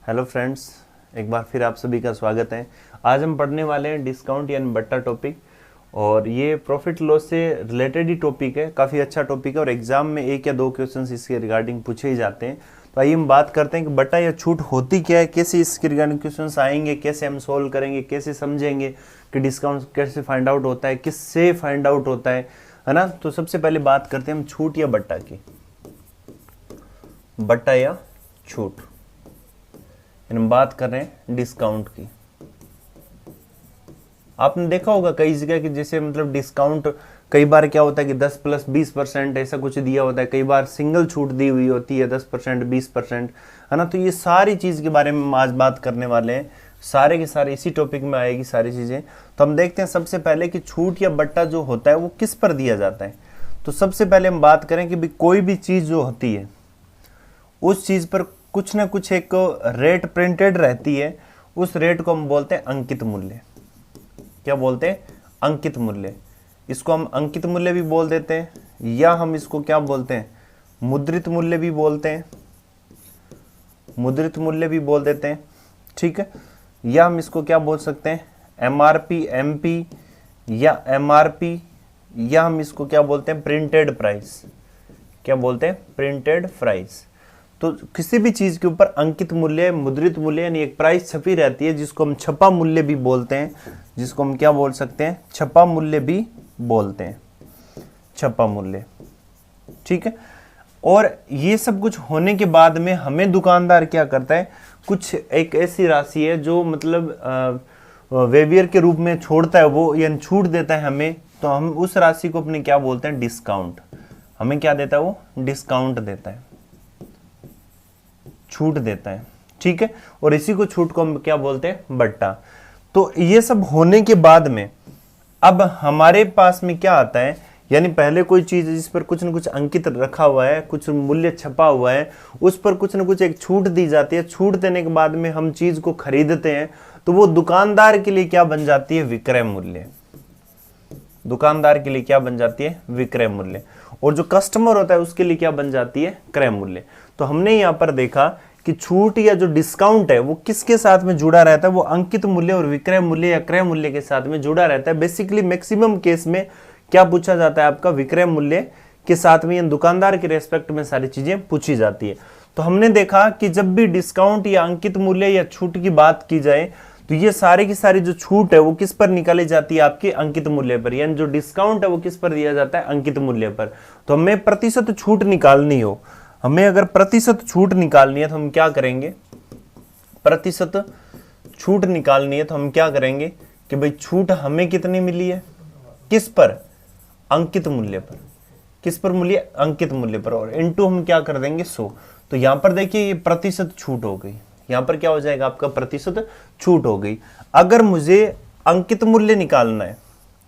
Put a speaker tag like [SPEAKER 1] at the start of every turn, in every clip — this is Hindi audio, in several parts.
[SPEAKER 1] हेलो फ्रेंड्स, एक बार फिर आप सभी का स्वागत है। आज हम पढ़ने वाले हैं डिस्काउंट यानी बट्टा टॉपिक, और ये प्रॉफिट लॉस से रिलेटेड ही टॉपिक है। काफ़ी अच्छा टॉपिक है और एग्जाम में 1 या 2 क्वेश्चंस इसके रिगार्डिंग पूछे ही जाते हैं। तो आइए हम बात करते हैं कि बट्टा या छूट होती क्या है, कैसे इसके रिगार्डिंग क्वेश्चंस आएंगे, कैसे हम सोल्व करेंगे, कैसे समझेंगे कि डिस्काउंट कैसे फाइंड आउट होता है, किससे फाइंड आउट होता है ना। तो सबसे पहले बात करते हैं हम छूट या बट्टा की। बट्टा या छूट, हम बात कर रहे हैं डिस्काउंट की। आपने देखा होगा कई जगह कि जैसे मतलब डिस्काउंट कई बार क्या होता है कि 10 + 20% ऐसा कुछ दिया होता है, कई बार सिंगल छूट दी हुई होती है 10% 20%, है ना। तो ये सारी चीज़ के बारे में हम आज बात करने वाले हैं, सारे के सारे इसी टॉपिक में आएगी सारी चीज़ें। तो हम देखते हैं सबसे पहले कि छूट या बट्टा जो होता है वो किस पर दिया जाता है। तो सबसे पहले हम बात करें कि कोई भी चीज़ जो होती है उस चीज़ पर कुछ ना कुछ एक रेट प्रिंटेड रहती है, उस रेट को हम बोलते हैं अंकित मूल्य। क्या बोलते हैं? अंकित मूल्य। इसको हम अंकित मूल्य भी बोल देते हैं, या हम इसको क्या बोलते हैं? मुद्रित मूल्य भी बोलते हैं, मुद्रित मूल्य भी बोल देते हैं, ठीक है। या हम इसको क्या बोल सकते हैं? MRP MP या MRP, या हम इसको क्या बोलते हैं? Printed price. क्या बोलते हैं? Printed price. तो किसी भी चीज के ऊपर अंकित मूल्य, मुद्रित मूल्य यानी एक प्राइस छपी रहती है, जिसको हम छपा मूल्य भी बोलते हैं, जिसको हम क्या बोल सकते हैं? छपा मूल्य भी बोलते हैं, छपा मूल्य, ठीक है। और ये सब कुछ होने के बाद में हमें दुकानदार क्या करता है? कुछ एक ऐसी राशि है जो मतलब वेवियर के रूप में छोड़ता है वो, यानी छूट देता है हमें। तो हम उस राशि को अपने क्या बोलते हैं? डिस्काउंट। हमें क्या देता है वो? डिस्काउंट देता है, छूट देता है, ठीक है। और इसी को छूट को हम क्या बोलते हैं? बट्टा। तो ये सब होने के बाद में अब हमारे पास में क्या आता है, यानी पहले कोई चीज जिस पर कुछ न कुछ अंकित रखा हुआ है, कुछ मूल्य छपा हुआ है, उस पर कुछ न कुछ एक छूट दी जाती है। छूट देने के बाद में हम चीज को खरीदते हैं, तो वो दुकानदार के लिए क्या बन जाती है? विक्रय मूल्य। दुकानदार के लिए क्या बन जाती है? विक्रय मूल्य। और जो कस्टमर होता है उसके लिए क्या बन जाती है? क्रय मूल्य। तो हमने यहाँ पर देखा कि छूट या जो डिस्काउंट है वो किसके साथ में जुड़ा रहता है? वो अंकित मूल्य और विक्रय मूल्य या क्रय मूल्य के साथ में जुड़ा रहता है। बेसिकली मैक्सिमम केस में क्या पूछा जाता है? आपका विक्रय मूल्य के साथ में, दुकानदार के रेस्पेक्ट में सारी चीजें पूछी जाती है। तो हमने देखा कि जब भी डिस्काउंट या अंकित मूल्य या छूट की बात की जाए, तो ये सारी की सारी जो छूट है वो किस पर निकाली जाती है? आपके अंकित मूल्य पर। यानी जो डिस्काउंट है वो किस पर दिया जाता है? अंकित मूल्य पर। तो हमें प्रतिशत छूट निकालनी हो, हमें अगर प्रतिशत छूट निकालनी है तो हम क्या करेंगे? प्रतिशत छूट निकालनी है तो हम क्या करेंगे कि भाई छूट हमें कितनी मिली है? किस पर? अंकित मूल्य पर। किस पर मूल्य? अंकित मूल्य पर। और इनटू हम क्या कर देंगे? 100। तो यहां पर देखिए ये प्रतिशत छूट हो गई, यहां पर क्या हो जाएगा? आपका प्रतिशत छूट हो गई। अगर मुझे अंकित मूल्य निकालना है,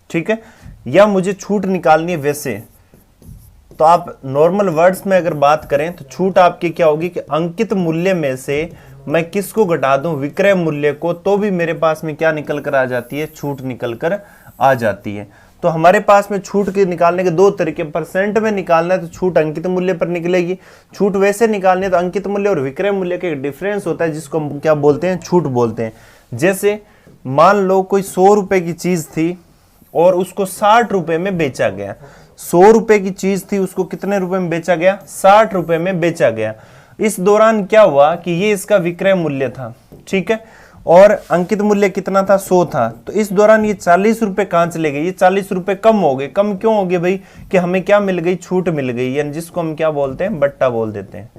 [SPEAKER 1] ठीक है, या मुझे छूट निकालनी है वैसे, तो आप नॉर्मल वर्ड्स में अगर बात करें तो छूट आपकी क्या होगी कि अंकित मूल्य में से मैं किसको घटा दूं? विक्रय मूल्य को। तो भी मेरे पास में क्या निकल कर आ जाती है? छूट निकल कर आ जाती है। तो हमारे पास में छूट के निकालने के 2 तरीके। परसेंट में निकालना है तो छूट अंकित मूल्य पर निकलेगी, छूट वैसे निकालनी है तो अंकित मूल्य और विक्रय मूल्य का एक डिफरेंस होता है, जिसको हम क्या बोलते हैं? छूट बोलते हैं। जैसे मान लो कोई 100 रुपए की चीज थी और उसको 60 रुपए में बेचा गया। 100 रुपए की चीज थी, उसको कितने रुपए में बेचा गया? 60 रुपए में बेचा गया। इस दौरान क्या हुआ कि ये इसका विक्रय मूल्य था, ठीक है, और अंकित मूल्य कितना था? 100 था। तो इस दौरान ये 40 रुपए कहां चले गए? ये 40 रुपए कम हो गए। कम क्यों हो गए भाई? कि हमें क्या मिल गई? छूट मिल गई, यानी जिसको हम क्या बोलते हैं? बट्टा बोल देते हैं,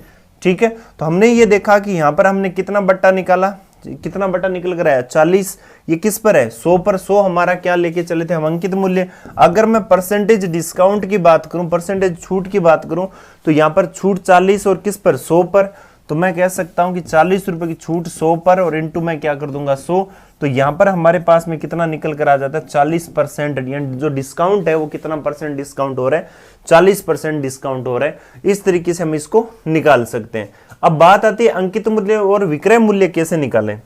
[SPEAKER 1] ठीक है। तो हमने ये देखा कि यहां पर हमने कितना बट्टा निकाला? कितना बट्टा निकल कर आया? 40। ये किस पर है? 100 पर। 100 हमारा क्या लेके चले थे हम? अंकित मूल्य। अगर मैं परसेंटेज डिस्काउंट की बात करूं, परसेंटेज छूट की बात करूं, तो यहां पर छूट 40 और किस पर? 100 पर। तो मैं कह सकता हूं कि 40 रुपए की छूट 100 पर, और इनटू मैं क्या कर दूंगा? 100। तो यहां पर हमारे पास में कितना निकल कर आ जाता है? 40%। यानी जो डिस्काउंट है वो कितना परसेंट डिस्काउंट हो रहा है? 40% डिस्काउंट हो रहा है। इस तरीके से हम इसको निकाल सकते हैं। अब बात आती है अंकित मूल्य और विक्रय मूल्य कैसे निकालें।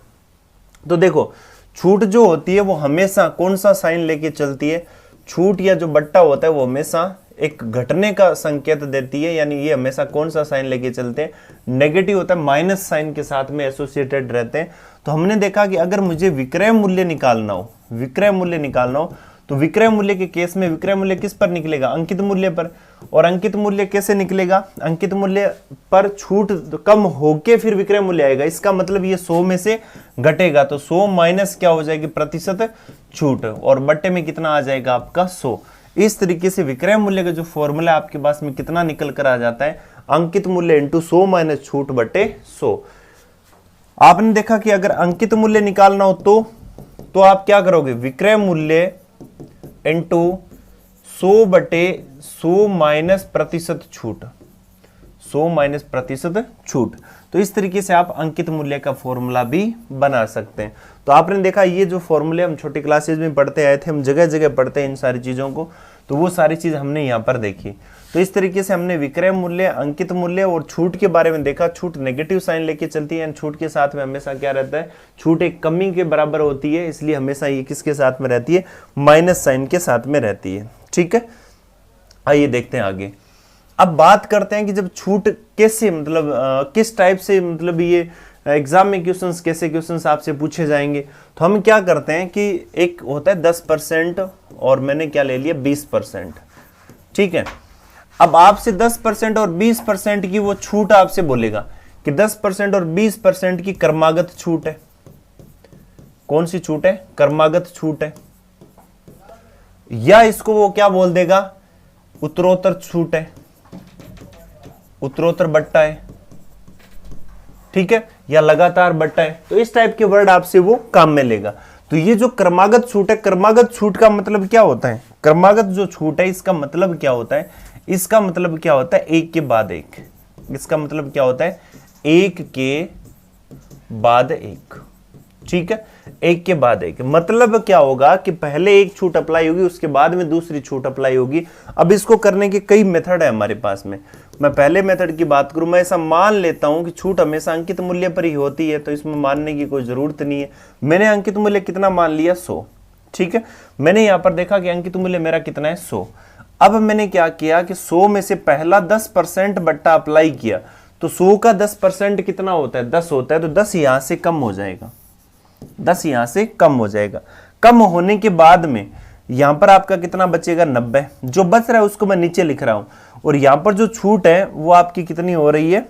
[SPEAKER 1] तो देखो, छूट जो होती है वो हमेशा कौन सा साइन लेके चलती है? छूट या जो बट्टा होता है वो हमेशा एक घटने का संकेत देती है, यानी ये हमेशा कौन सा साइन लेके चलते हैं, नेगेटिव होता है, माइनस साइन के साथ में एसोसिएटेड रहते हैं। तो हमने देखा कि अगर मुझे विक्रय मूल्य निकालना हो, विक्रय मूल्य निकालना हो, तो विक्रय मूल्य के केस में विक्रय मूल्य किस पर निकलेगा, अंकित मूल्य पर। और अंकित मूल्य कैसे निकलेगा, अंकित मूल्य पर छूट कम होके फिर विक्रय मूल्य आएगा। इसका मतलब ये 100 में से घटेगा, तो 100 माइनस क्या हो जाएगी, प्रतिशत छूट, और बट्टे में कितना आ जाएगा आपका 100। इस तरीके से विक्रय मूल्य का जो फॉर्मूला आपके पास में कितना निकल कर आ जाता है, अंकित मूल्य इंटू 100 माइनस छूट बटे 100। आपने देखा कि अगर अंकित मूल्य निकालना हो तो आप क्या करोगे, विक्रय मूल्य इंटू 100 बटे 100 माइनस प्रतिशत छूट, 100 माइनस प्रतिशत छूट। तो इस तरीके से आप अंकित मूल्य का फॉर्मूला भी बना सकते हैं। तो आपने देखा ये जो फॉर्मूले हम छोटी क्लासेज में पढ़ते आए थे, हम जगह जगह पढ़ते हैं इन सारी चीजों को, तो वो सारी चीज हमने यहाँ पर देखी। तो इस तरीके से हमने विक्रय मूल्य, अंकित मूल्य और छूट के बारे में देखा। छूट नेगेटिव साइन लेके चलती है, छूट के साथ में हमेशा क्या रहता है, छूट एक कमी के बराबर होती है, इसलिए हमेशा ये किसके साथ में रहती है, माइनस साइन के साथ में रहती है। ठीक है, आइए देखते हैं आगे। अब बात करते हैं कि जब छूट कैसे, मतलब किस टाइप से, मतलब ये एग्जाम में क्वेश्चंस कैसे क्वेश्चंस आपसे पूछे जाएंगे। तो हम क्या करते हैं कि एक होता है 10% और मैंने क्या ले लिया 20%। ठीक है, अब आपसे 10% और 20% की वो छूट आपसे बोलेगा कि 10% और 20% की क्रमागत छूट है। कौन सी छूट है, क्रमागत छूट है, या इसको वो क्या बोल देगा, उत्तरोत्तर छूट है, उत्तरोत्तर बट्टा है। ठीक है, या लगातार बट्टा है। तो इस टाइप के वर्ड आपसे वो काम में लेगा। तो ये जो क्रमागत छूट है, क्रमागत छूट का मतलब क्या होता है, क्रमागत जो छूट है इसका मतलब क्या होता है, इसका मतलब क्या होता है, एक के बाद एक। इसका मतलब क्या होता है, एक के बाद एक। ठीक है, एक के बाद एक, मतलब क्या होगा कि पहले एक छूट अप्लाई होगी, उसके बाद में दूसरी छूट अप्लाई होगी। अब इसको करने के कई मेथड है हमारे पास में। मैं पहले मेथड की बात करूं, मैं ऐसा मान लेता हूं कि छूट हमेशा अंकित मूल्य पर ही होती है, तो इसमें मानने की कोई जरूरत नहीं है। मैंने अंकित मूल्य कितना मान लिया, 100। ठीक है, मैंने यहां पर देखा कि अंकित मूल्य मेरा कितना है, 100। अब मैंने क्या किया कि 100 में से पहला 10% बट्टा अप्लाई किया, तो 100 का 10% कितना होता है, 10 होता है। तो 10 यहां से कम हो जाएगा, 10 यहां से कम हो जाएगा। कम होने के बाद में यहां पर आपका कितना बचेगा, 90। जो बच रहा है उसको मैं नीचे लिख रहा हूं, और यहां पर जो छूट है वो आपकी कितनी हो रही है,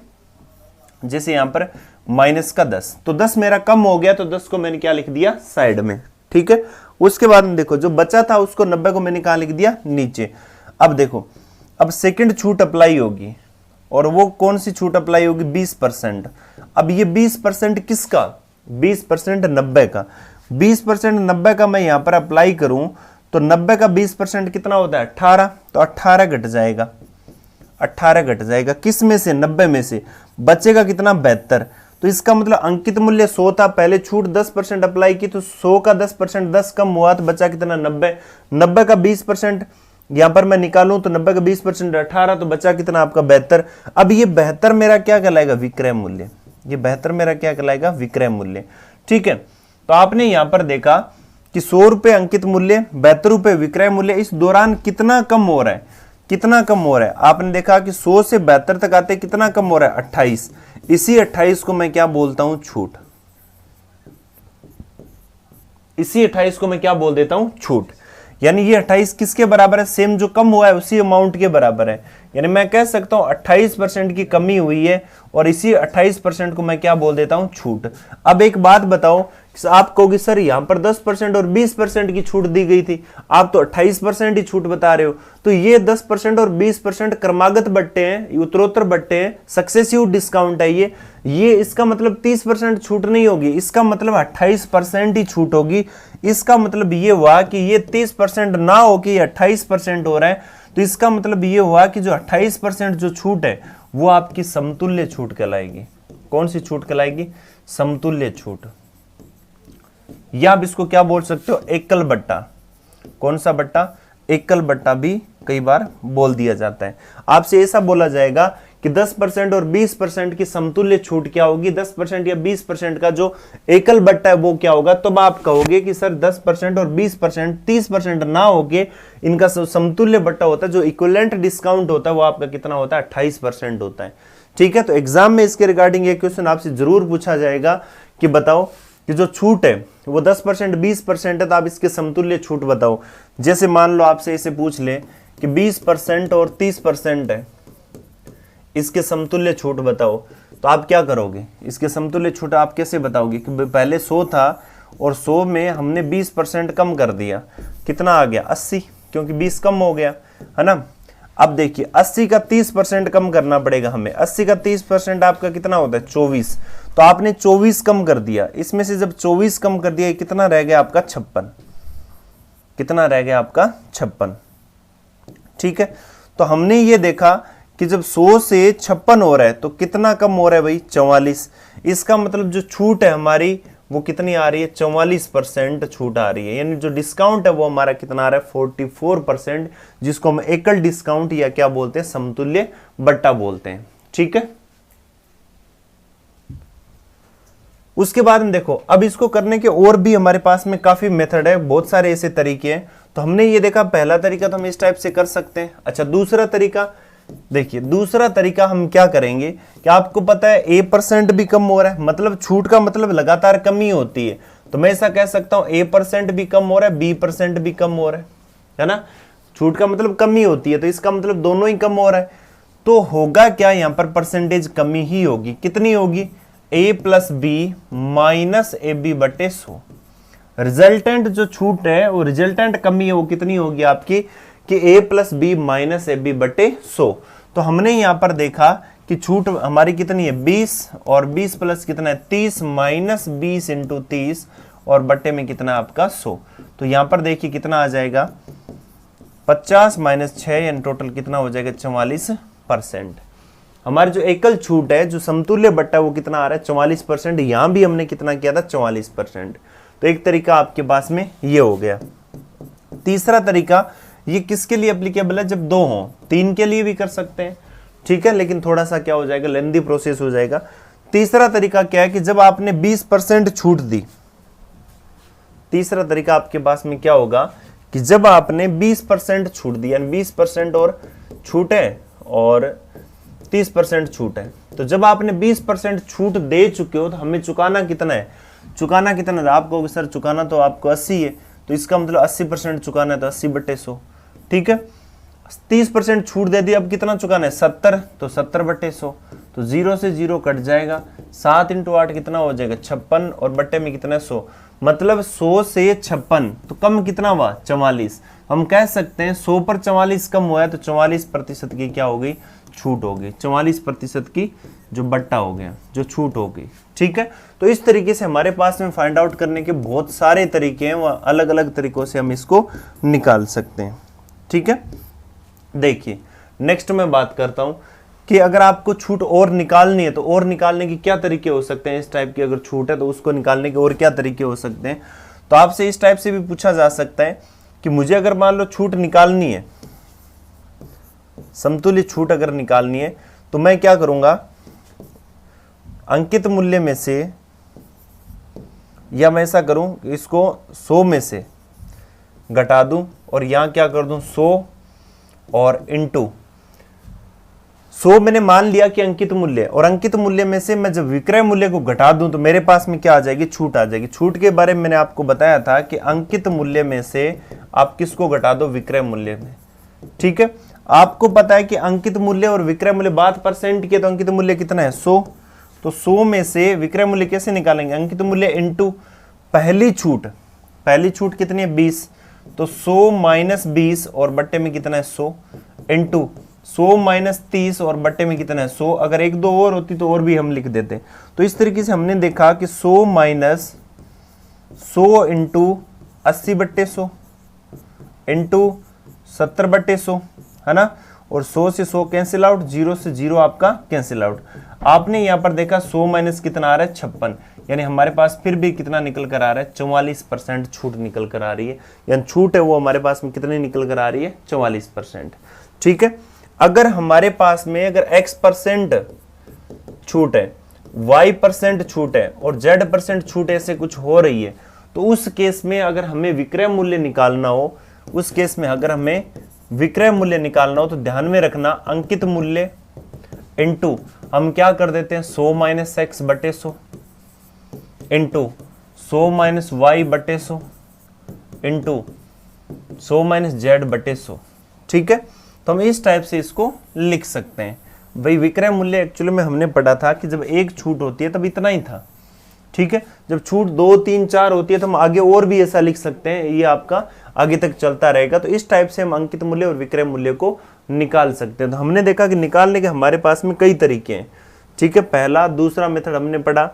[SPEAKER 1] जैसे यहां पर माइनस का 10, तो 10 मेरा कम हो गया, तो 10 को मैंने क्या लिख दिया, साइड में। ठीक है, उसके बाद में देखो जो बचा था उसको 90 को मैंने कहां लिख दिया, नीचे। अब देखो, अब सेकंड छूट अप्लाई होगी, और वो कौन सी छूट अप्लाई होगी, 20%। अब ये 20% किसका, 20% 90 का। 20% 90 का मैं यहां पर अप्लाई करूं तो 90 का 20% कितना होता है, 18। तो 18 घट जाएगा, 18 घट जाएगा किस में से, 90 में से। बचेगा कितना, 72। तो इसका मतलब अंकित मूल्य 100 था, पहले छूट 10% अप्लाई की, तो 100 का 10%, 10 कम हुआ तो बचा कितना, 90। 90 का 20% यहां पर मैं निकालूं तो 90 का 20% 18, तो बचा कितना आपका, 72। अब ये 72 मेरा क्या कहलाएगा, विक्रय मूल्य। ये 72 मेरा क्या कहलाएगा, विक्रय मूल्य। ठीक है, तो आपने यहां पर देखा कि 100 रुपए अंकित मूल्य, 72 रुपए विक्रय मूल्य। इस दौरान कितना कम हो रहा है, कितना कम हो रहा है, आपने देखा कि 100 से 72 तक आते कितना कम हो रहा है, 28। इसी 28 को मैं क्या बोलता हूं, छूट। इसी 28 को मैं क्या बोल देता हूं, छूट। यानी ये 28 किसके बराबर है, सेम जो कम हुआ है उसी अमाउंट के बराबर है। यानी मैं कह सकता हूं 28% की कमी हुई है, और इसी 28% को मैं क्या बोल देता हूं, छूट। अब एक बात बताओ, आप कहोगे सर यहां पर 10% और 20% की छूट दी गई थी, आप तो 28% ही छूट बता रहे हो। तो ये 10% और 20% क्रमागत बट्टे हैं, उत्तरोत्तर बट्टे हैं, सक्सेसिव डिस्काउंट है ये इसका मतलब 30% छूट नहीं होगी, इसका मतलब 28% ही छूट होगी। इसका मतलब ये हुआ कि ये 30% ना हो कि 28% हो रहा है। तो इसका मतलब ये हुआ कि जो 28% जो छूट है वो आपकी समतुल्य छूट कहलाएगी। कौन सी छूट कहलाएगी, समतुल्य छूट, या आप इसको क्या बोल सकते हो, एकल बट्टा। कौन सा बट्टा, एकल बट्टा भी कई बार बोल दिया जाता है। आपसे ऐसा बोला जाएगा कि 10% और 20% की समतुल्य छूट क्या होगी, 10% या 20% का जो एकल बट्टा है वो क्या होगा। तो आप कहोगे कि सर 10% और 20% 30% ना होके इनका समतुल्य बट्टा होता है, जो इक्विवेलेंट डिस्काउंट होता है वो आपका कितना होता है, 28% होता है। ठीक है, तो एग्जाम में इसके रिगार्डिंग एक क्वेश्चन आपसे जरूर पूछा जाएगा कि बताओ कि जो छूट है वो 10% 20% है, तो आप इसके समतुल्य छूट बताओ। जैसे मान लो आपसे इसे पूछ ले कि 20% और 30% है, इसके समतुल्य छूट बताओ, तो आप क्या करोगे, इसके समतुल्य छूट आप कैसे बताओगे कि पहले 100 था और 100 में हमने 20% कम कर दिया, कितना आ गया 80, क्योंकि 20 कम हो गया, है ना। अब देखिए 80 का 30% कम करना पड़ेगा हमें, 80 का 30% आपका कितना होता है 24, तो आपने 24 कम कर दिया, इसमें से जब 24 कम कर दिया कितना रह गया आपका 56, कितना रह गया आपका 56। ठीक है, तो हमने ये देखा कि जब 100 से 56 हो रहा है तो कितना कम हो रहा है भाई 44, इसका मतलब जो छूट है हमारी वो कितनी आ रही है 44% छूट आ रही है, यानी जो डिस्काउंट है वो हमारा कितना आ रहा है 44%, जिसको हम एकल डिस्काउंट या क्या बोलते हैं समतुल्य बट्टा बोलते हैं। ठीक है, उसके बाद में देखो अब इसको करने के और भी हमारे पास में काफी मेथड है, बहुत सारे ऐसे तरीके हैं। तो हमने ये देखा पहला तरीका तो हम इस टाइप से कर सकते हैं। अच्छा दूसरा तरीका देखिए, दूसरा तरीका हम क्या करेंगे कि आपको पता है A% भी कम हो रहा है, मतलब छूट का मतलब लगातार कमी होती है, तो मैं ऐसा कह सकता हूं A% भी कम हो रहा है, B% भी कम हो रहा है ना। छूट का मतलब कमी होती है, तो इसका मतलब दोनों ही कम हो रहा है, तो होगा क्या यहां पर परसेंटेज कमी ही होगी, कितनी होगी A plus B minus AB बटे 100। रिजल्टेंट जो छूट है वो रिजल्टेंट कमी है वो कितनी होगी आपकी कि A plus B minus AB बटे 100। तो हमने यहां पर देखा कि छूट हमारी कितनी है 20 और 20 प्लस कितना है 30 माइनस 20 इंटू 30 और बट्टे में कितना आपका 100। तो यहां पर देखिए कितना आ जाएगा 50 माइनस 6 यानी टोटल कितना हो जाएगा 44%। हमारी जो एकल छूट है जो समतुल्य बट्टा वो कितना आ रहा है 44%। यहां भी हमने कितना किया था 44%। तो एक तरीका आपके पास में ये हो गया। तीसरा तरीका ये किसके लिए एप्लीकेबल है, जब 2 हो, 3 के लिए भी कर सकते हैं। ठीक है, लेकिन थोड़ा सा क्या हो जाएगा लेंदी प्रोसेस हो जाएगा। तीसरा तरीका क्या है कि जब आपने 20% छूट दी, तीसरा तरीका आपके पास में क्या होगा कि जब आपने 20% छूट दी, यानी 20% और छूट है और 30% छूट है, तो जब आपने 20% छूट दे चुके हो तो हमें चुकाना कितना है, चुकाना कितना है, आपको सर चुकाना तो आपको 80 है, तो इसका मतलब 80% चुकाना है, तो 80 बटे 100। ठीक है, 30% छूट दे दी, अब कितना चुकाना है 70, तो 70 बटे 100, तो 0 से 0 कट जाएगा, 7 इंटू 8 कितना हो जाएगा 56 और बट्टे में कितना है 100, मतलब 100 से 56 तो कम कितना हुआ 44। हम कह सकते हैं 100 पर 44 कम हुआ है तो 44% की क्या हो गई छूट हो गई, 44% की जो बट्टा हो गया, जो छूट हो गई। ठीक है, तो इस तरीके से हमारे पास में फाइंड आउट करने के बहुत सारे तरीके हैं, वह अलग अलग तरीकों से हम इसको निकाल सकते हैं। ठीक है, देखिए नेक्स्ट मैं बात करता हूं कि अगर आपको छूट और निकालनी है तो और निकालने के क्या तरीके हो सकते हैं। इस टाइप की अगर छूट है तो उसको निकालने के और क्या तरीके हो सकते हैं। तो आपसे इस टाइप से भी पूछा जा सकता है कि मुझे अगर मान लो छूट निकालनी है, समतुल्य छूट अगर निकालनी है, तो मैं क्या करूंगा, अंकित मूल्य में से, या मैं ऐसा करूं इसको 100 में से घटा दूं और यहां क्या कर दूं 100 और इंटू 100 मैंने मान लिया कि अंकित मूल्य, और अंकित मूल्य में से मैं जब विक्रय मूल्य को घटा दूं तो मेरे पास में क्या आ जाएगी छूट आ जाएगी। छूट के बारे में मैंने आपको बताया था कि अंकित मूल्य में से आप किसको घटा दो विक्रय मूल्य में। ठीक है, आपको पता है कि अंकित मूल्य और विक्रय मूल्य बात परसेंट की, तो अंकित मूल्य कितना है 100, तो 100 में से विक्रय मूल्य कैसे निकालेंगे, अंकित मूल्य इंटू पहली छूट, पहली छूट कितनी है 20, तो 100 माइनस 20 और बट्टे में कितना है 100 इंटू 100 माइनस 30 और बट्टे में कितना है 100। अगर एक दो और होती तो और भी हम लिख देते। तो इस तरीके से हमने देखा कि 100 माइनस 100 इंटू 80 बट्टे 100 इंटू 70 बट्टे 100, है ना, और 100 से 100 कैंसिल आउट, 0 से 0 आपका कैंसिल आउट। आपने यहां पर देखा 100 माइनस कितना आ रहा है 56, यानी हमारे पास फिर भी कितना निकल कर आ रहा है 44% छूट निकल कर आ रही है, यानी छूट है वो हमारे पास में कितनी निकल कर आ रही है 44%। ठीक है, अगर हमारे पास में अगर x% छूट है, y% छूट है और z% छूट ऐसे कुछ हो रही है, तो उस केस में अगर हमें विक्रय मूल्य निकालना हो, उस केस में अगर हमें विक्रय मूल्य निकालना हो तो ध्यान में रखना अंकित मूल्य इनटू हम क्या कर देते हैं 100 माइनस एक्स बटे 100 इंटू 100 माइनस वाई बटे 100 इंटू 100 माइनस जेड बटे 100। ठीक है, तो हम इस टाइप से इसको लिख सकते हैं। भाई विक्रय मूल्य एक्चुअली में हमने पढ़ा था कि जब एक छूट होती है तब इतना ही था। ठीक है, जब छूट 2, 3, 4 होती है तो हम आगे और भी ऐसा लिख सकते हैं, ये आपका आगे तक चलता रहेगा। तो इस टाइप से हम अंकित मूल्य और विक्रय मूल्य को निकाल सकते हैं। तो हमने देखा कि निकालने के हमारे पास में कई तरीके हैं। ठीक है, पहला दूसरा मेथड हमने पढ़ा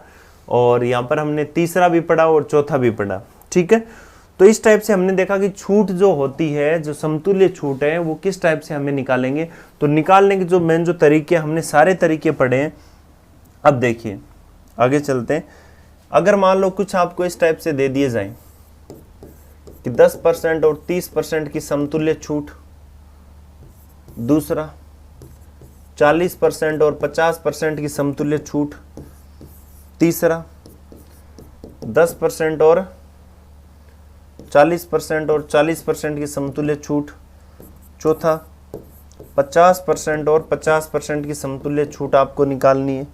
[SPEAKER 1] और यहाँ पर हमने तीसरा भी पढ़ा और चौथा भी पढ़ा। ठीक है, तो इस टाइप से हमने देखा कि छूट जो होती है, जो समतुल्य छूट है, वो किस टाइप से हमें निकालेंगे। तो निकालने के जो मेन जो तरीके, हमने सारे तरीके पढ़े हैं। अब देखिए आगे चलते हैं। अगर मान लो कुछ आपको इस टाइप से दे दिए जाए कि 10% और 30% की समतुल्य छूट, दूसरा 40% और 50% की समतुल्य छूट, तीसरा 10% और 40% और 40% की समतुल्य छूट, चौथा 50% और 50% की समतुल्य छूट आपको निकालनी है,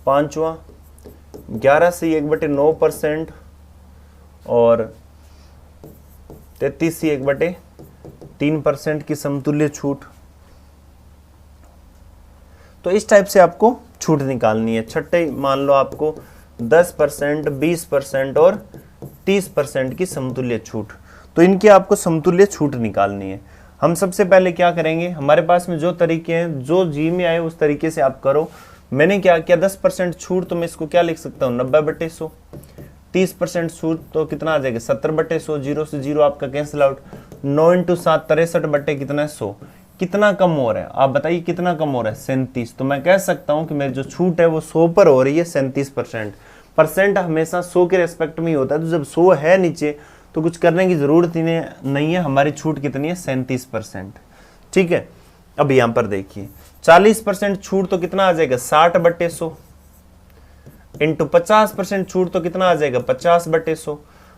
[SPEAKER 1] पांचवा 11 से 1/9% और 33 से 1/3% की समतुल्य छूट। तो इस टाइप से आपको छूट निकालनी है। छठे मान लो आपको 10%, 20% और 30% की समतुल्य छूट। तो इनकी आपको समतुल्य छूट निकालनी है। हम सबसे पहले क्या करेंगे, हमारे पास में जो तरीके हैं, जो जी में आए उस तरीके से आप करो। मैंने क्या किया, 10% छूट तो मैं इसको क्या लिख सकता हूँ 90/100। 30% छूट तो कितना आ जाएगा 70/100। 0 से 0 आपका कैंसिल आउट। 9 × 7 63 बटे कितना है 100। कितना कम हो रहा है आप बताइए, कितना कम हो रहा है 37। तो मैं कह सकता हूं कि मेरी जो छूट है वो 100 पर हो रही है 37%। परसेंट हमेशा 100 के रेस्पेक्ट में ही होता है। तो जब 100 है नीचे तो कुछ करने की जरूरत ही नहीं है। हमारी छूट कितनी है 37%। ठीक है, अब यहां पर देखिए 40% छूट तो कितना आ जाएगा 60/100 इंटू 50% छूट तो कितना आ जाएगा 50/100,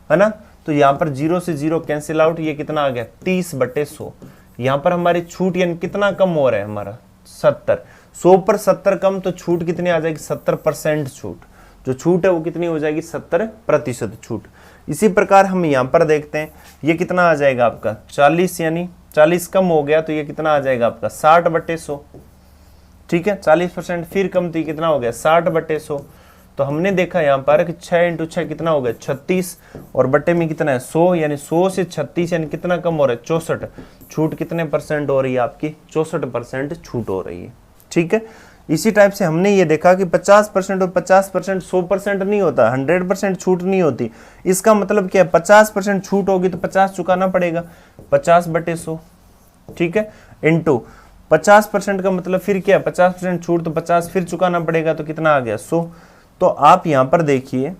[SPEAKER 1] है ना। तो यहां पर 0 से 0 कैंसिल आउट, ये कितना आ गया 30/100। यहां पर हमारी छूट यानी कितना कम हो रहा है हमारा 70। 100 पर 70 कम तो छूट कितनी आ जाएगी 70% छूट। जो छूट है वो कितनी हो जाएगी 70% छूट। इसी प्रकार हम यहां पर देखते हैं, ये कितना आ जाएगा आपका 40, यानी 40 कम हो गया तो ये कितना आ जाएगा आपका 60/100। ठीक है, 40% फिर कम तो ये कितना हो गया 60/100। तो हमने देखा यहाँ पर कि 6 × 6 कितना हो गया 36 और बटे में कितना है 100, यानी 100 से 36 यानी कितना कम हो रहा है 64। छूट कितने परसेंट हो रही है आपकी 64% छूट हो रही है। ठीक है, इसी टाइप से हमने ये देखा कि 50% और 50% 100% नहीं होता, 100% छूट नहीं होती। इसका मतलब क्या है 50% छूट होगी तो 50 चुकाना पड़ेगा 50/100। ठीक है, इंटू 50% का मतलब फिर क्या 50% छूट तो 50 फिर चुकाना पड़ेगा, तो कितना आ गया 100। तो आप यहां पर देखिए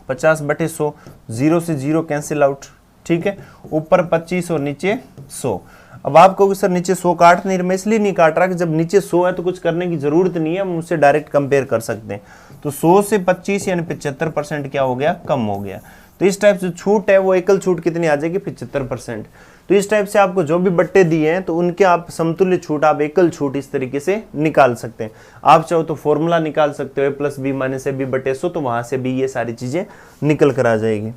[SPEAKER 1] 50/100, 0 से 0 कैंसिल आउट। ठीक है, ऊपर 25 और नीचे 100। अब आप कहोगे सर नीचे 100 काट नहीं रहे, मैं इसलिए नहीं काट रहा कि जब नीचे 100 है तो कुछ करने की जरूरत नहीं है, हम उससे डायरेक्ट कंपेयर कर सकते हैं। तो 100 से 25 यानी 75% क्या हो गया कम हो गया। तो इस टाइप से छूट है वो एकल छूट कितनी आ जाएगी 75%। तो इस टाइप से आपको जो भी बट्टे दिए हैं तो उनके आप समतुल्य छूट, आप एकल छूट इस तरीके से निकाल सकते हैं। आप चाहो तो फॉर्मूला निकाल सकते हो A+B - AB/100, तो वहां से भी ये सारी चीजें निकल कर आ जाएगी।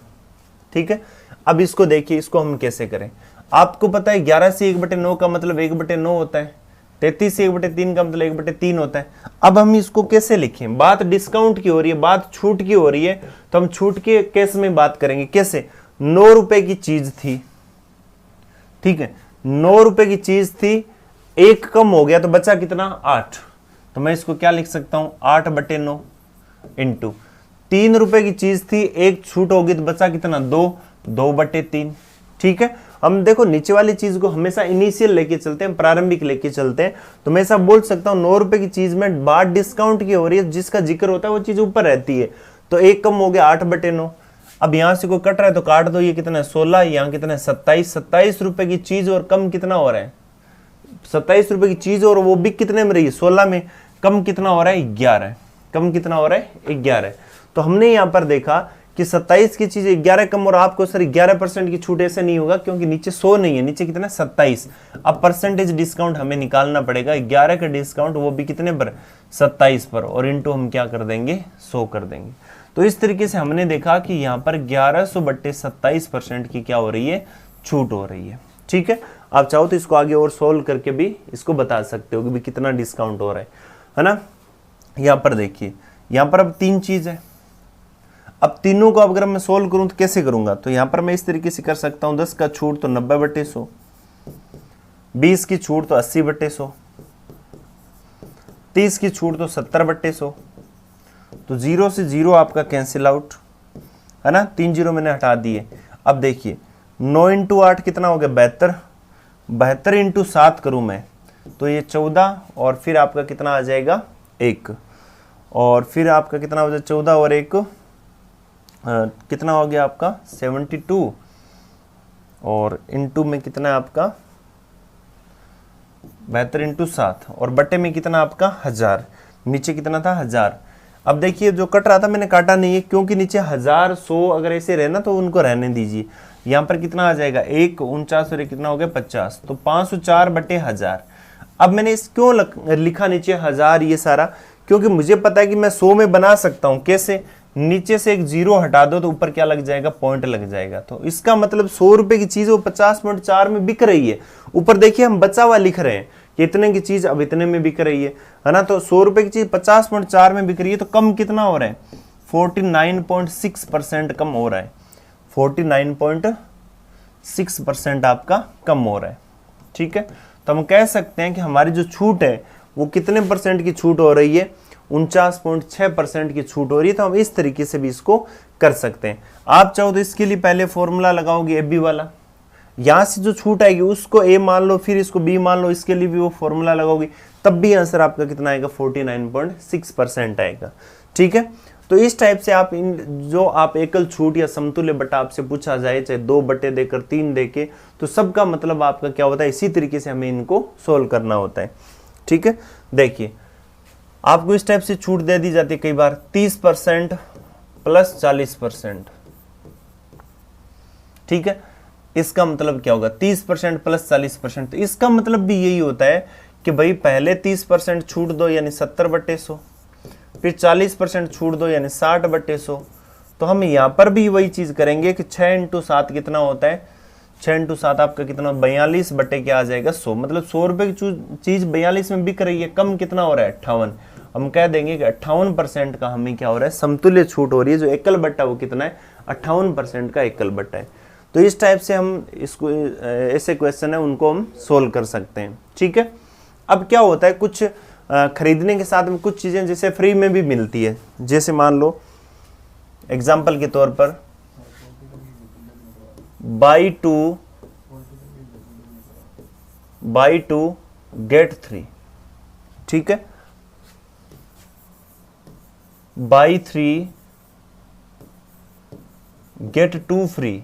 [SPEAKER 1] ठीक है, अब इसको देखिए, इसको हम कैसे करें। आपको पता है 11 से 1/9 का मतलब 1/9 होता है, 33 से 1/3 का मतलब 1/3 होता है। अब हम इसको कैसे लिखें, बात डिस्काउंट की हो रही है, बात छूट की हो रही है, तो हम छूट के केस में बात करेंगे। कैसे, 9 रुपए की चीज थी, ठीक है, 9 रुपए की चीज थी, एक कम हो गया तो बचा कितना 8। तो मैं इसको क्या लिख सकता हूं 8/9 इंटू 3 रुपए की चीज थी, एक छूट होगी तो बचा कितना 2/3। ठीक है, हम देखो नीचे वाली चीज को हमेशा इनिशियल लेके चलते हैं, प्रारंभिक लेके चलते हैं। तो मैं ऐसा बोल सकता हूं 9 रुपए की चीज में बात डिस्काउंट की हो रही है, जिसका जिक्र होता है वो चीज ऊपर रहती है। तो एक कम हो गया 8/9। अब यहां से कोई कट रहा है तो काट दो, ये कितना है 16, यहाँ कितना है 27। 27 रुपए की चीज और कम कितना हो रहा है 27 रुपए की चीज और वो बिक कितने में रही है, 16 में। कम कितना हो रहा है, 11। कम कितना हो रहा है, 11। तो हमने यहां पर देखा कि 27 की चीज 11 कम, और आपको सर 11% की छूट ऐसे नहीं होगा क्योंकि नीचे 100 नहीं है, नीचे कितना 27। अब परसेंटेज डिस्काउंट हमें निकालना पड़ेगा, 11 का डिस्काउंट वो भी कितने पर, 27 पर, और इनटू हम क्या कर देंगे, 100 कर देंगे। तो इस तरीके से हमने देखा कि यहाँ पर 1100/27% की क्या हो रही है, छूट हो रही है। ठीक है, आप चाहो तो इसको आगे और सोल्व करके भी इसको बता सकते हो कि भी कितना डिस्काउंट हो रहा है ना। यहाँ पर देखिए, यहाँ पर अब 3 चीज है। अब तीनों को अगर मैं सोल्व करूं तो कैसे करूंगा, तो यहां पर मैं इस तरीके से कर सकता हूं, 10 का छूट तो 90/100, 20 की छूट तो 80/100, 30 की छूट तो 70/100। तो 0 से 0 आपका कैंसिल आउट, है ना, 3 0 मैंने हटा दिए। अब देखिए 9 × 8 कितना हो गया, 72। 72 × 7 करूं मैं तो ये 14, और फिर आपका कितना आ जाएगा, 1, और फिर आपका कितना हो जाएगा, 14 और 1 कितना हो गया आपका 72, और इनटू में कितना है आपका 72 × 7, और बटे में कितना आपका 1000, नीचे कितना था 1000। अब देखिए जो कट रहा था मैंने काटा नहीं है क्योंकि नीचे 1000 100 अगर ऐसे रहना तो उनको रहने दीजिए। यहाँ पर कितना आ जाएगा 1 49 और कितना हो गया 50, तो 504/1000। अब मैंने इस क्यों लिखा नीचे 1000 ये सारा, क्योंकि मुझे पता है कि मैं 100 में बना सकता हूं। कैसे, नीचे से एक 0 हटा दो तो ऊपर क्या लग जाएगा, पॉइंट लग जाएगा। तो इसका मतलब 100 रुपए की चीज वो 50.4 में बिक रही है। ऊपर देखिए हम बचा हुआ लिख रहे हैं कि इतने की चीज अब इतने में बिक रही है ना। तो 100 रुपए की चीज 50.4 में बिक रही है, तो कम कितना हो रहा है, 49.6% कम हो रहा है। 49.6% आपका कम हो रहा है। ठीक है, तो हम कह सकते हैं कि हमारी जो छूट है वो कितने परसेंट की छूट हो रही है, 49.6% की छूट हो रही है। तो हम इस तरीके से भी इसको कर सकते हैं। आप चाहो तो इसके लिए पहले फॉर्मूला लगाओगे AB वाला, यहां से जो छूट आएगी उसको A मान लो, फिर इसको B मान लो, इसके लिए भी वो फॉर्मूला लगाओगे, तब भी आंसर आपका कितना आएगा, 49.6% आएगा। ठीक है, तो इस टाइप से आप इन जो आप एकल छूट या समतुल्य बटा आपसे पूछा जाए, चाहे 2 बटे देकर 3 देके, तो सबका मतलब आपका क्या होता है, इसी तरीके से हमें इनको सोल्व करना होता है। ठीक है, देखिए आपको इस टाइप से छूट दे दी जाती है कई बार 30% + 40%। ठीक है, इसका मतलब क्या होगा, 30% + 40%। तो इसका मतलब भी यही होता है कि भाई पहले 30% छूट दो यानी 70/100, फिर 40% छूट दो यानी 60/100। तो हम यहां पर भी वही चीज करेंगे कि 6 × 7 कितना होता है, 6 × 7 आपका कितना 42 बटे क्या आ जाएगा 100। मतलब 100 रुपए की चीज 42 में बिक रही है, कम कितना हो रहा है 58। हम कह देंगे कि 58% का हमें क्या हो रहा है, समतुल्य छूट हो रही है। जो एकल बट्टा वो कितना है, 58% का एकल बट्टा है। तो इस टाइप से हम इसको ऐसे क्वेश्चन है उनको हम सोल्व कर सकते हैं। ठीक है, अब क्या होता है, कुछ खरीदने के साथ में कुछ चीजें जैसे फ्री में भी मिलती है। जैसे मान लो एग्जाम्पल के तौर पर buy 2 get 3। ठीक है, buy 3 get 2 फ्री।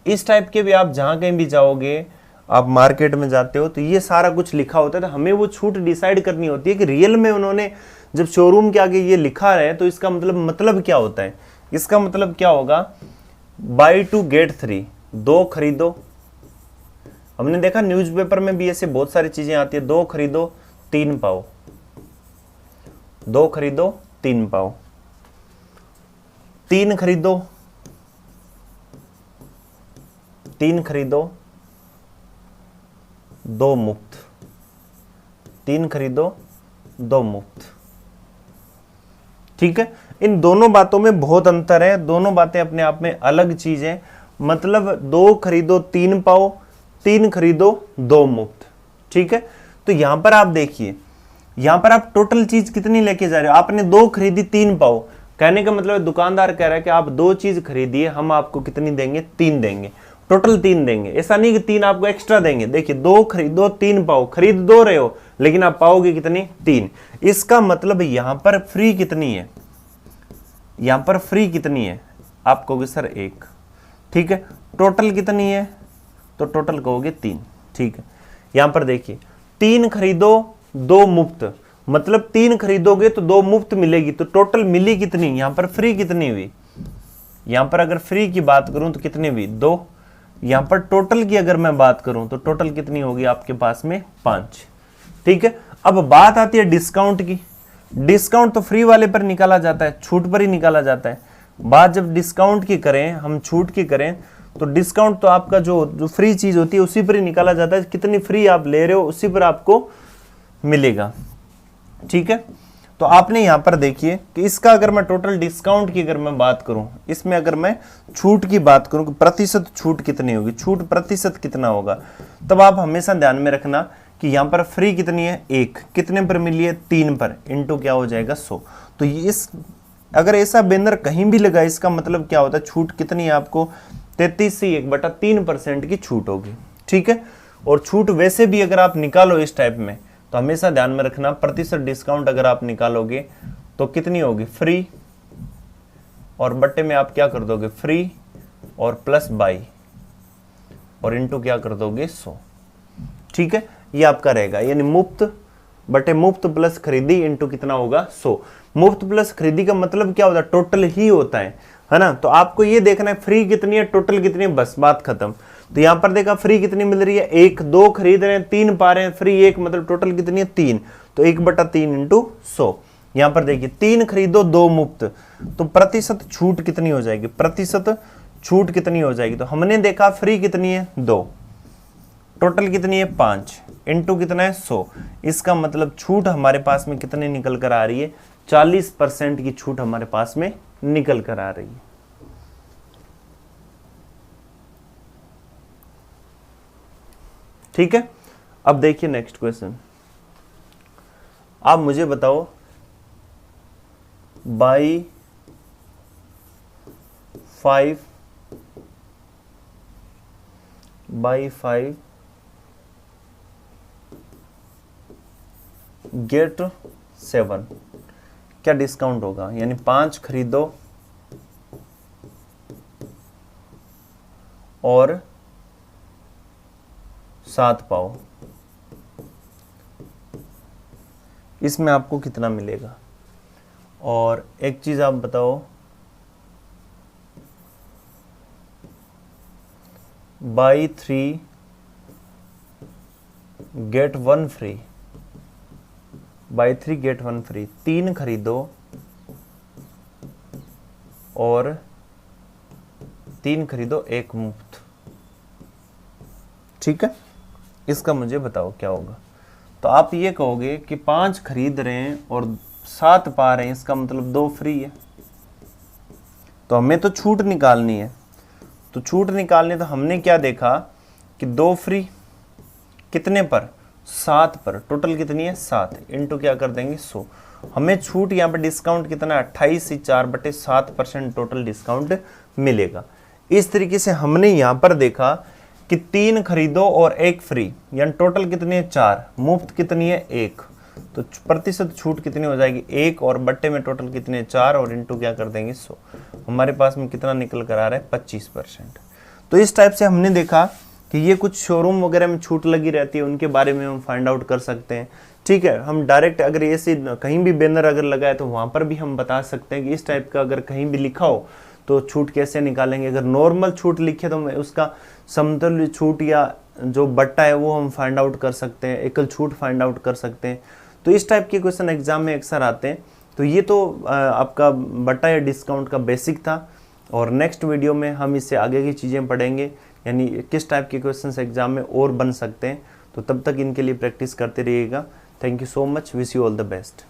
[SPEAKER 1] इस टाइप के भी आप जहां कहीं भी जाओगे, आप मार्केट में जाते हो तो ये सारा कुछ लिखा होता है। तो हमें वो छूट डिसाइड करनी होती है कि रियल में उन्होंने जब शोरूम के आगे ये लिखा है तो इसका मतलब क्या होता है। इसका मतलब क्या होगा, buy 2 get 3, 2 खरीदो। हमने देखा न्यूज़पेपर में भी ऐसे बहुत सारी चीजें आती है, 2 खरीदो 3 पाओ, 2 खरीदो 3 पाओ, 3 खरीदो 3 खरीदो 2 मुफ्त, 3 खरीदो 2 मुफ्त। ठीक है, इन दोनों बातों में बहुत अंतर है, दोनों बातें अपने आप में अलग चीज है। मतलब 2 खरीदो 3 पाओ, 3 खरीदो 2 मुफ्त। ठीक है, तो यहां पर आप देखिए, यहां पर आप टोटल चीज कितनी लेके जा रहे हो। आपने 2 खरीदी 3 पाओ, कहने का मतलब दुकानदार कह रहा है कि आप 2 चीज खरीदिए, हम आपको कितनी देंगे, 3 देंगे, टोटल 3 देंगे। ऐसा नहीं कि 3 आपको एक्स्ट्रा देंगे। देखिए 2 खरीदो 3 पाओ, खरीद 2 रहे हो लेकिन आप पाओगे कितनी, 3। इसका मतलब यहां पर फ्री कितनी है, यहां पर फ्री कितनी है, आप कहोगे सर 1। ठीक है, टोटल कितनी है, तो टोटल कहोगे 3। ठीक है, यहां पर देखिए 3 खरीदो 2 मुफ्त, मतलब 3 खरीदोगे तो 2 मुफ्त मिलेगी, तो टोटल मिली कितनी, यहां पर फ्री कितनी हुई, यहां पर अगर फ्री की बात करूं तो कितनी हुई 2, यहां पर टोटल की अगर मैं बात करूं तो टोटल कितनी होगी आपके पास में 5। ठीक है, अब बात आती है डिस्काउंट की। डिस्काउंट तो फ्री वाले पर निकाला जाता है, छूट पर ही निकाला जाता है। बात जब डिस्काउंट की करें, हम छूट की करें, तो डिस्काउंट तो आपका जो फ्री चीज होती है उसी पर ही निकाला जाता है, कितनी फ्री आप ले रहे हो उसी पर आपको मिलेगा। ठीक है, तो आपने यहां पर देखिए कि इसका अगर मैं टोटल डिस्काउंट की अगर मैं बात करूं, इसमें अगर मैं छूट की बात करूं कि प्रतिशत छूट कितनी होगी, छूट प्रतिशत कितना होगा, तब आप हमेशा ध्यान में रखना कि यहां पर फ्री कितनी है 1, कितने पर मिली है 3 पर, इंटू क्या हो जाएगा 100। तो इस अगर ऐसा बैनर कहीं भी लगा, इसका मतलब क्या होता है, छूट कितनी है आपको 33 से 1/3% की छूट होगी। ठीक है, और छूट वैसे भी अगर आप निकालो इस टाइप में, तो हमेशा ध्यान में रखना प्रतिशत डिस्काउंट अगर आप निकालोगे तो कितनी होगी फ्री, और बट्टे में आप क्या कर दोगे फ्री और प्लस बाई और इंटू क्या कर दोगे 100। ठीक है, ये आपका रहेगा, यानी मुफ्त बटे मुफ्त प्लस खरीदी इंटू कितना होगा 100। मुफ्त प्लस खरीदी का मतलब क्या होता है, टोटल ही होता है ना। तो आपको ये देखना है फ्री कितनी है टोटल कितनी है, बस बात खत्म। तो यहां पर देखा फ्री कितनी मिल रही है 1, 2 खरीद रहे हैं 3 पा रहे हैं, फ्री 1 मतलब टोटल कितनी है 3, तो 1/3 इंटू 100। यहां पर देखिए 3 खरीदो 2 मुफ्त, तो प्रतिशत छूट कितनी हो जाएगी, प्रतिशत छूट कितनी हो जाएगी, तो हमने देखा फ्री कितनी है 2, टोटल कितनी है 5, इंटू कितना है 100। इसका मतलब छूट हमारे पास में कितनी निकल कर आ रही है, 40% की छूट हमारे पास में निकल कर आ रही है। ठीक है, अब देखिए नेक्स्ट क्वेश्चन, आप मुझे बताओ बाई 5 गेट 7 क्या डिस्काउंट होगा, यानी 5 खरीदो और 7 पाओ, इसमें आपको कितना मिलेगा। और एक चीज आप बताओ, buy 3 get 1 free, buy 3 get 1 free, 3 खरीदो और 3 खरीदो 1 मुफ्त। ठीक है, इसका मुझे बताओ क्या होगा। तो आप ये कहोगे कि 5 खरीद रहे हैं और 7 पा रहे हैं, इसका मतलब 2 फ्री है। तो हमें तो छूट निकालनी है, तो छूट निकालने तो हमने क्या देखा कि 2 फ्री कितने पर 7 पर, टोटल कितनी है 7, इंटू क्या कर देंगे 100। हमें छूट यहाँ पर डिस्काउंट कितना है 28 से 4/7% टोटल डिस्काउंट मिलेगा। इस तरीके से हमने यहाँ पर देखा कि 3 खरीदो और 1 फ्री, यानी टोटल कितनी है 4, मुफ्त कितनी है 1, तो प्रतिशत छूट कितनी हो जाएगी 1, और बट्टे में टोटल कितने 4 और इंटू क्या कर देंगे 100। हमारे पास में कितना निकल कर आ रहा है 25%। तो इस टाइप से हमने देखा कि ये कुछ शोरूम वगैरह में छूट लगी रहती है, उनके बारे में हम फाइंड आउट कर सकते हैं। ठीक है, हम डायरेक्ट अगर ऐसे कहीं भी बैनर अगर लगाए तो वहां पर भी हम बता सकते हैं कि इस टाइप का अगर कहीं भी लिखा हो तो छूट कैसे निकालेंगे। अगर नॉर्मल छूट लिखे तो उसका समतुल्य छूट या जो बट्टा है वो हम फाइंड आउट कर सकते हैं, एकल छूट फाइंड आउट कर सकते हैं। तो इस टाइप के क्वेश्चन एग्जाम में अक्सर आते हैं। तो ये तो आपका बट्टा या डिस्काउंट का बेसिक था, और नेक्स्ट वीडियो में हम इससे आगे की चीज़ें पढ़ेंगे, यानी किस टाइप के क्वेश्चंस एग्जाम में और बन सकते हैं। तो तब तक इनके लिए प्रैक्टिस करते रहिएगा। Thank you so much, wish you all the best.